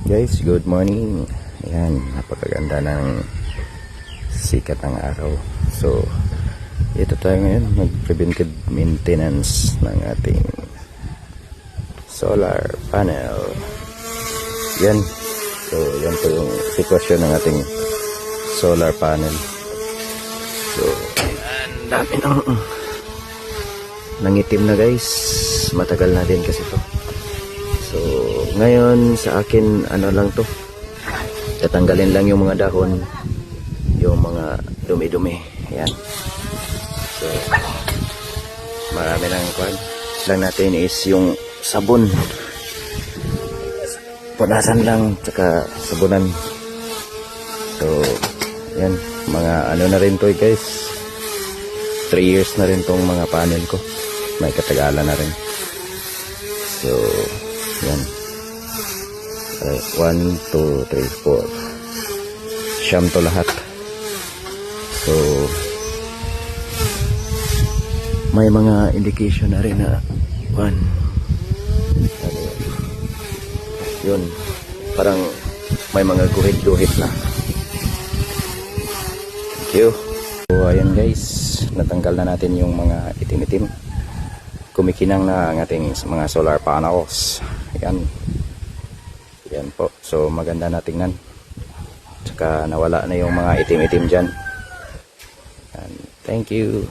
Guys, good morning. Ayan, napakaganda ng sikat ng araw. So, ito tayo ngayon, mag-preventive maintenance ng ating solar panel. Yan. So, yan po yung sitwasyon ng ating solar panel. So, ang dami ng nangitim na guys. Matagal na din kasi to. So, ngayon sa akin, ano lang to, tatanggalin lang yung mga dahon, yung mga dumi-dumi. Ayan. So, marami lang kwan. Lang natin is yung sabon. Punasan lang, tsaka sabunan. So, yan. Mga ano na rin to guys. 3 years na rin tong mga panel ko. May katagalan na rin. So, yan. 1, 2, 3, 4. Siyam to lahat. So, may mga indication na rin na 1. Yun. Parang may mga guhit-guhit na. Thank you. So, ayan guys. Natanggal na natin yung mga itim-itim. Kumikinang na ang ating mga solar panels. Ayan. Yan po. So maganda na tingnan. Tsaka nawala na yung mga itim-itim dyan. And thank you.